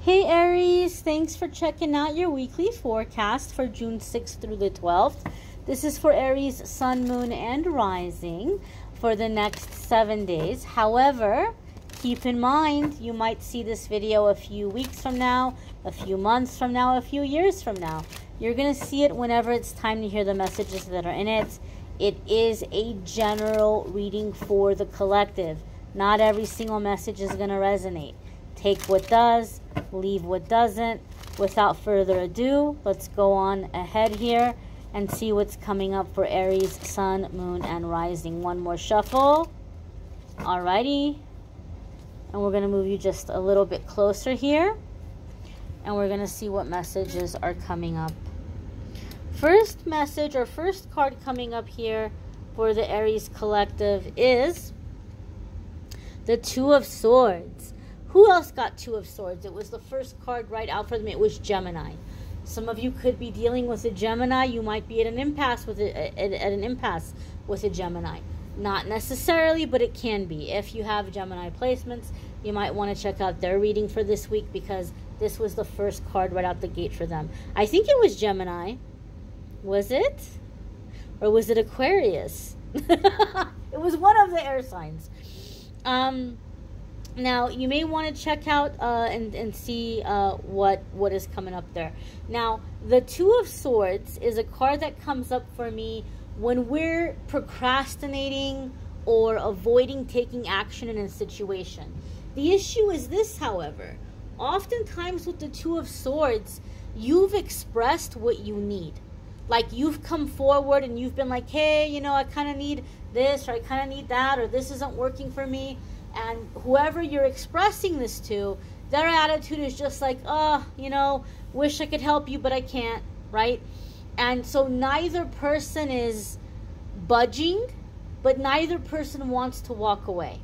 Hey Aries, thanks for checking out your weekly forecast for June 6th through the 12th. This is for Aries, Sun, Moon, and Rising for the next 7 days. However, keep in mind, you might see this video a few weeks from now, a few months from now, a few years from now. You're going to see it whenever it's time to hear the messages that are in it. It is a general reading for the collective. Not every single message is going to resonate. Take what does, leave what doesn't. Without further ado, let's go on ahead here and see what's coming up for Aries, Sun, Moon, and Rising. One more shuffle. Alrighty. And we're going to move you just a little bit closer here. And we're going to see what messages are coming up. First message or first card coming up here for the Aries collective is the Two of Swords. Who else got Two of Swords? It was the first card right out for them. It was Gemini. Some of you could be dealing with a Gemini. You might be at an impasse with a Gemini. Not necessarily, but it can be. If you have Gemini placements, you might want to check out their reading for this week because this was the first card right out the gate for them. I think it was Gemini. Was it? Or was it Aquarius? It was one of the air signs. Now, you may want to check out and see what is coming up there. Now, the Two of Swords is a card that comes up for me when we're procrastinating or avoiding taking action in a situation. The issue is this, however. Oftentimes with the Two of Swords, you've expressed what you need. Like, you've come forward and you've been like, hey, you know, I kind of need this, or I kind of need that, or this isn't working for me. And whoever you're expressing this to, their attitude is just like, oh, you know, wish I could help you, but I can't, right? And so neither person is budging, but neither person wants to walk away.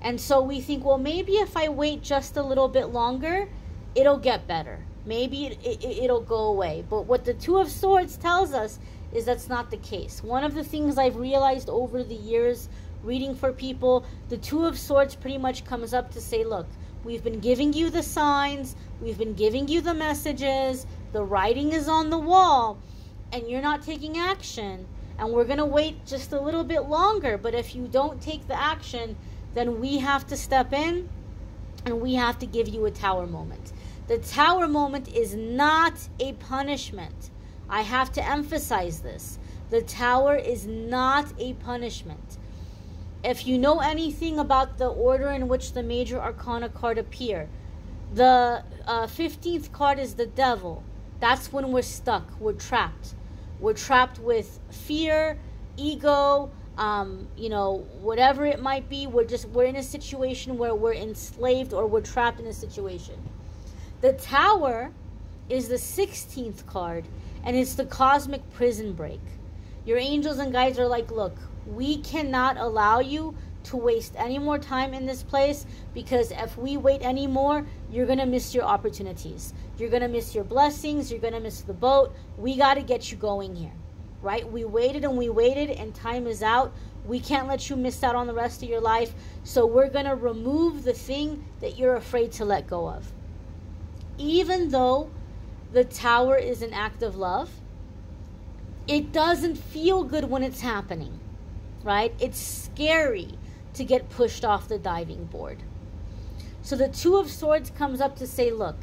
And so we think, well, maybe if I wait just a little bit longer, it'll get better. Maybe it'll go away. But what the Two of Swords tells us is that's not the case. One of the things I've realized over the years reading for people, the Two of Swords pretty much comes up to say, look, we've been giving you the signs, we've been giving you the messages, the writing is on the wall, and you're not taking action, and we're going to wait just a little bit longer, but if you don't take the action, then we have to step in, and we have to give you a Tower moment. The Tower moment is not a punishment. I have to emphasize this. The Tower is not a punishment. If you know anything about the order in which the major arcana card appear, the 15th card is the Devil. That's when we're stuck. We're trapped. We're trapped with fear, ego, you know, whatever it might be. We're in a situation where we're enslaved or we're trapped in a situation. The Tower is the 16th card, and it's the cosmic prison break. Your angels and guides are like, look, we cannot allow you to waste any more time in this place, because if we wait any more, you're going to miss your opportunities. You're going to miss your blessings. You're going to miss the boat. We got to get you going here, right? We waited and time is out. We can't let you miss out on the rest of your life. So we're going to remove the thing that you're afraid to let go of. Even though the Tower is an act of love, it doesn't feel good when it's happening. Right? It's scary to get pushed off the diving board. So the Two of Swords comes up to say, look,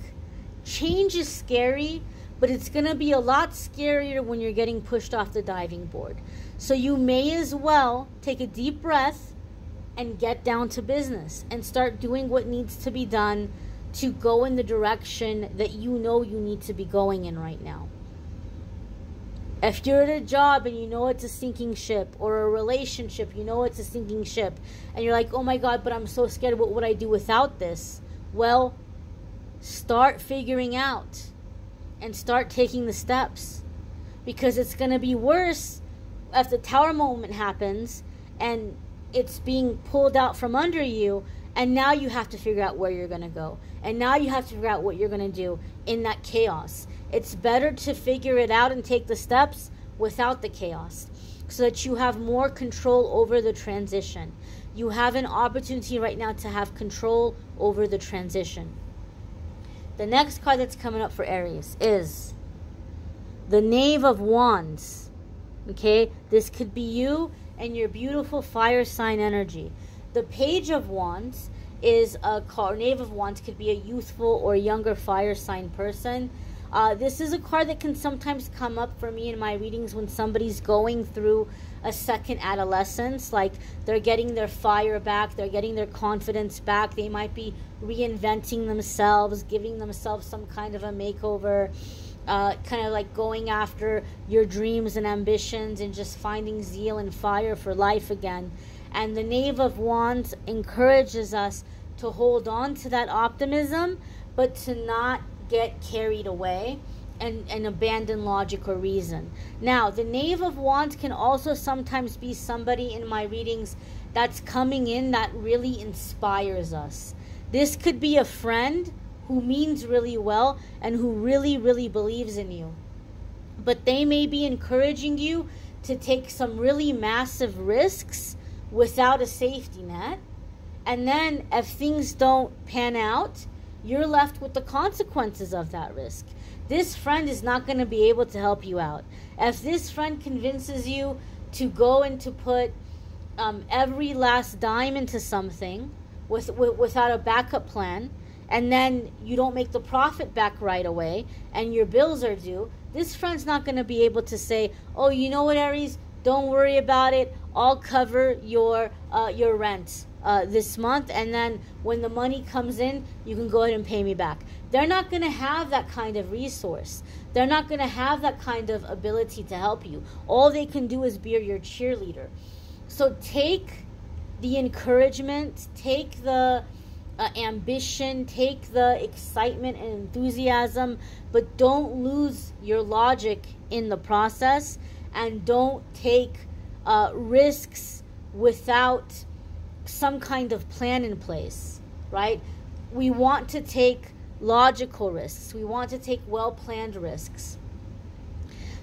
change is scary, but it's going to be a lot scarier when you're getting pushed off the diving board. So you may as well take a deep breath and get down to business and start doing what needs to be done to go in the direction that you know you need to be going in right now. If you're at a job and you know it's a sinking ship, or a relationship, you know it's a sinking ship, and you're like, oh my God, but I'm so scared, what would I do without this? Well, start figuring out and start taking the steps, because it's going to be worse if the Tower moment happens and it's being pulled out from under you, and now you have to figure out where you're going to go, and now you have to figure out what you're going to do in that chaos. It's better to figure it out and take the steps without the chaos, so that you have more control over the transition. You have an opportunity right now to have control over the transition. The next card that's coming up for Aries is the Knave of Wands. Okay, this could be you and your beautiful fire sign energy. The Page of Wands is a card. Knave of Wands could be a youthful or younger fire sign person. This is a card that can sometimes come up for me in my readings when somebody's going through a second adolescence, like they're getting their fire back, they're getting their confidence back, they might be reinventing themselves, giving themselves some kind of a makeover, kind of like going after your dreams and ambitions and just finding zeal and fire for life again. And the Knave of Wands encourages us to hold on to that optimism, but to not get carried away and abandon logic or reason. Now, the Knave of Wands can also sometimes be somebody in my readings that's coming in that really inspires us. This could be a friend who means really well and who really, really believes in you. But they may be encouraging you to take some really massive risks without a safety net. And then if things don't pan out, you're left with the consequences of that risk. This friend is not going to be able to help you out. If this friend convinces you to go and to put every last dime into something without a backup plan, and then you don't make the profit back right away and your bills are due, this friend's not going to be able to say, oh, you know what, Aries, don't worry about it, I'll cover your rent this month, and then when the money comes in, you can go ahead and pay me back. They're not going to have that kind of resource. They're not going to have that kind of ability to help you. All they can do is be your cheerleader. So take the encouragement, take the ambition, take the excitement and enthusiasm, but don't lose your logic in the process, and don't take risks without some kind of plan in place, right? We want to take logical risks. We want to take well-planned risks.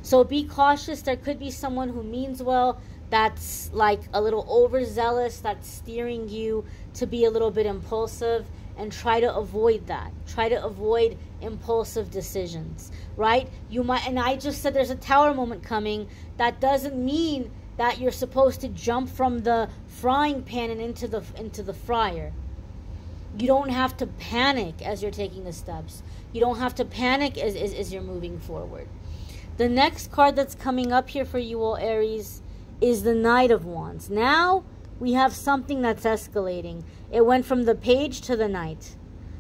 So be cautious. There could be someone who means well that's like a little overzealous, that's steering you to be a little bit impulsive, and try to avoid that. Try to avoid impulsive decisions, right? You might, and I just said there's a tower moment coming. That doesn't mean that you're supposed to jump from the frying pan and into the fryer. You don't have to panic as you're taking the steps. You don't have to panic as you're moving forward. The next card that's coming up here for you all, Aries, is the Knight of Wands. Now we have something that's escalating. It went from the Page to the Knight.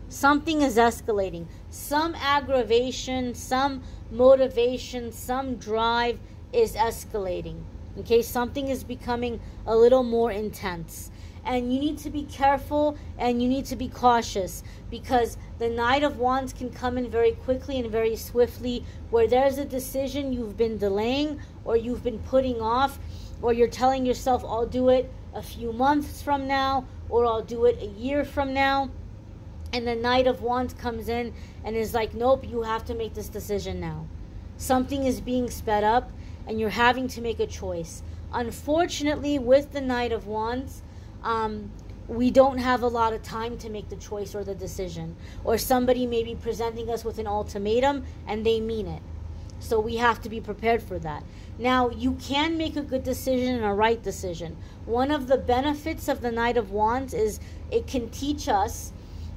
Something is escalating. Some aggravation, some motivation, some drive is escalating. Okay, something is becoming a little more intense. And you need to be careful and you need to be cautious, because the Knight of Wands can come in very quickly and very swiftly, where there's a decision you've been delaying or you've been putting off, or you're telling yourself, I'll do it a few months from now, or I'll do it a year from now. And the Knight of Wands comes in and is like, nope, you have to make this decision now. Something is being sped up and you're having to make a choice. Unfortunately, with the Knight of Wands, we don't have a lot of time to make the choice or the decision. Or somebody may be presenting us with an ultimatum and they mean it. So we have to be prepared for that. Now, you can make a good decision and a right decision. One of the benefits of the Knight of Wands is it can teach us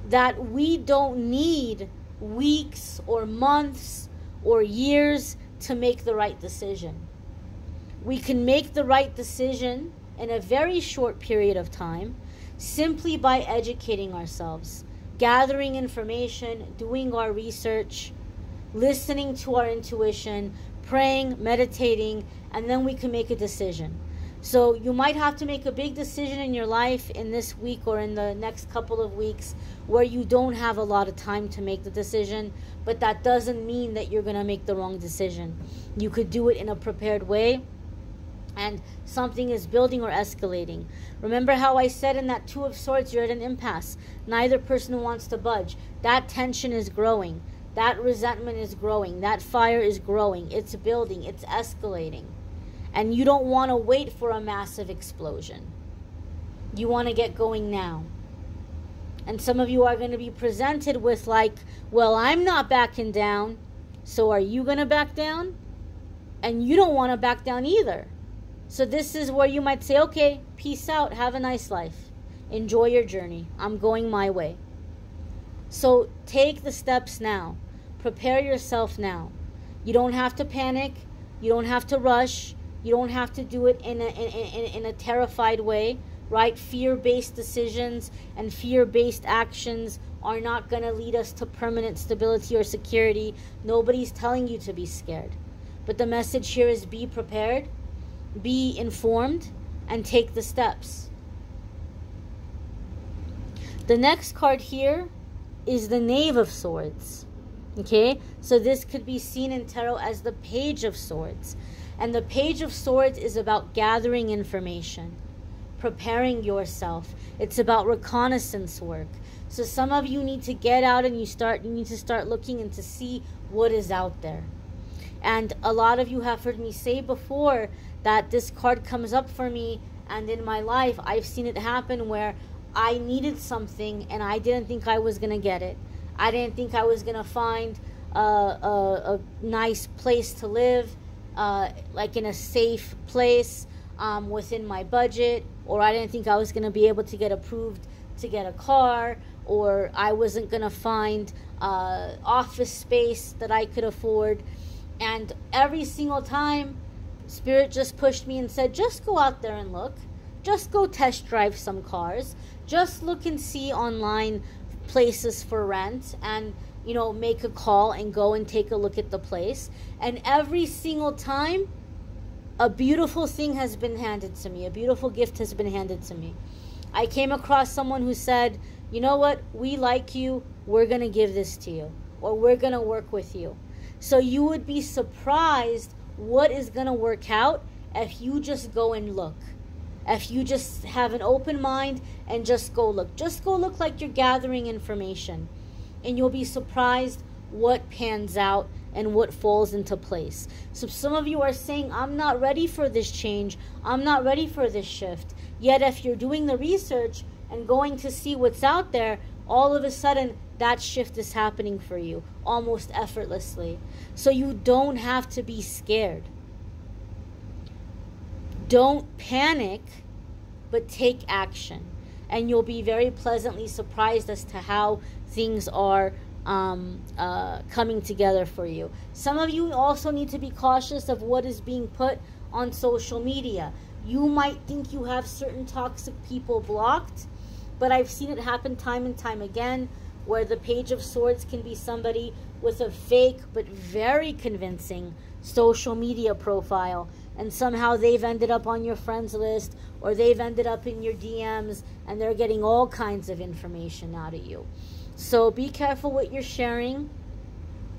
that we don't need weeks or months or years to make the right decision. We can make the right decision in a very short period of time simply by educating ourselves, gathering information, doing our research, listening to our intuition, praying, meditating, and then we can make a decision. So you might have to make a big decision in your life in this week or in the next couple of weeks where you don't have a lot of time to make the decision, but that doesn't mean that you're going to make the wrong decision. You could do it in a prepared way, and something is building or escalating. Remember how I said in that Two of Swords, you're at an impasse. Neither person wants to budge. That tension is growing. That resentment is growing. That fire is growing. It's building. It's escalating. And you don't want to wait for a massive explosion. You want to get going now. And some of you are going to be presented with like, well, I'm not backing down, so are you going to back down? And you don't want to back down either. So this is where you might say, okay, peace out, have a nice life. Enjoy your journey. I'm going my way. So take the steps now. Prepare yourself now. You don't have to panic. You don't have to rush. You don't have to do it in a terrified way, right? Fear-based decisions and fear-based actions are not going to lead us to permanent stability or security. Nobody's telling you to be scared. But the message here is be prepared, be informed, and take the steps. The next card here is the Knave of Swords. Okay, so this could be seen in tarot as the Page of Swords. And the Page of Swords is about gathering information, preparing yourself. It's about reconnaissance work. So some of you need to get out and you need to start looking and to see what is out there. And a lot of you have heard me say before that this card comes up for me, and in my life I've seen it happen where I needed something and I didn't think I was going to get it. I didn't think I was going to find a nice place to live, like in a safe place within my budget, or I didn't think I was going to be able to get approved to get a car, or I wasn't going to find office space that I could afford. And every single time, Spirit just pushed me and said, just go out there and look. Just go test drive some cars. Just look and see online places for rent, and make a call and go and take a look at the place. And every single time, a beautiful thing has been handed to me. A beautiful gift has been handed to me. I came across someone who said, you know what, we like you, we're going to give this to you, or we're going to work with you. So you would be surprised what is going to work out if you just go and look. If you just have an open mind and just go look. Just go look like you're gathering information. And you'll be surprised what pans out and what falls into place. So some of you are saying, I'm not ready for this change. I'm not ready for this shift. Yet if you're doing the research and going to see what's out there, all of a sudden that shift is happening for you almost effortlessly. So you don't have to be scared. Don't panic, but take action. And you'll be very pleasantly surprised as to how things are coming together for you. Some of you also need to be cautious of what is being put on social media. You might think you have certain toxic people blocked, but I've seen it happen time and time again, where the Page of Swords can be somebody with a fake but very convincing social media profile, and somehow they've ended up on your friends list, or they've ended up in your DMs, and they're getting all kinds of information out of you. So be careful what you're sharing.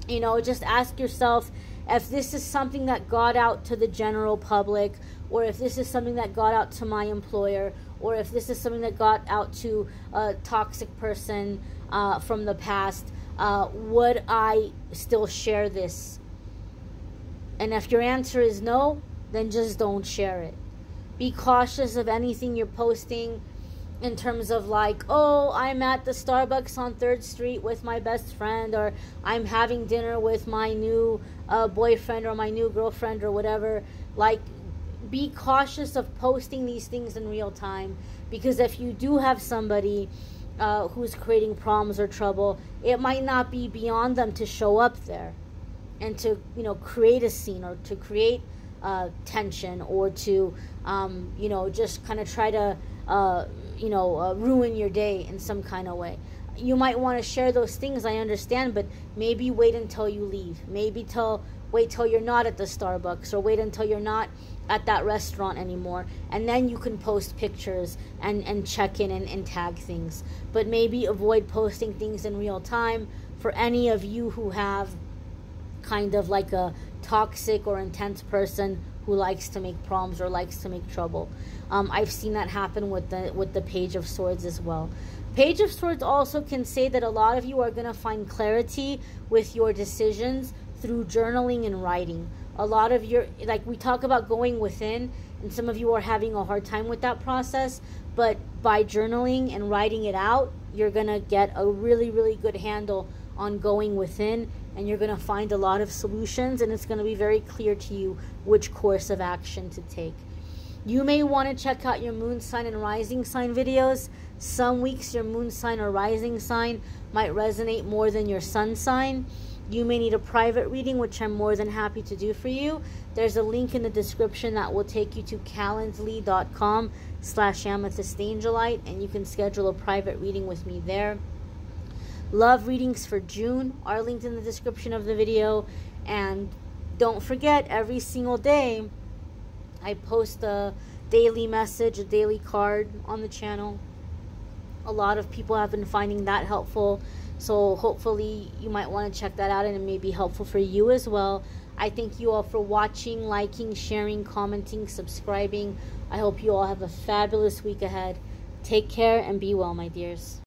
Just ask yourself if this is something that got out to the general public, or if this is something that got out to my employer, or if this is something that got out to a toxic person from the past. Would I still share this? And if your answer is no, then just don't share it. Be cautious of anything you're posting in terms of like, oh, I'm at the Starbucks on 3rd Street with my best friend, or I'm having dinner with my new boyfriend or my new girlfriend or whatever. Like, be cautious of posting these things in real time, because if you do have somebody who's creating problems or trouble, it might not be beyond them to show up there and to create a scene, or to create tension, or to just kind of try to ruin your day in some kind of way. You might want to share those things, I understand, but maybe wait until you leave. Maybe wait till you're not at the Starbucks, or wait until you're not at that restaurant anymore, and then you can post pictures and check in and tag things. But maybe avoid posting things in real time for any of you who have kind of like a toxic or intense person who likes to make problems or likes to make trouble. I've seen that happen with the Page of Swords as well. Page of Swords also can say that a lot of you are going to find clarity with your decisions through journaling and writing. A lot of like we talk about going within, and some of you are having a hard time with that process, but by journaling and writing it out, you're going to get a really, really good handle on going within, and you're going to find a lot of solutions, and it's going to be very clear to you which course of action to take. You may want to check out your moon sign and rising sign videos. Some weeks your moon sign or rising sign might resonate more than your sun sign. You may need a private reading, which I'm more than happy to do for you. There's a link in the description that will take you to calendly.com/amethystangelite, and you can schedule a private reading with me there. Love readings for June are linked in the description of the video. And don't forget, every single day I post a daily message, a daily card on the channel. A lot of people have been finding that helpful, so hopefully you might want to check that out, and it may be helpful for you as well. I thank you all for watching, liking, sharing, commenting, subscribing. I hope you all have a fabulous week ahead. Take care and be well, my dears.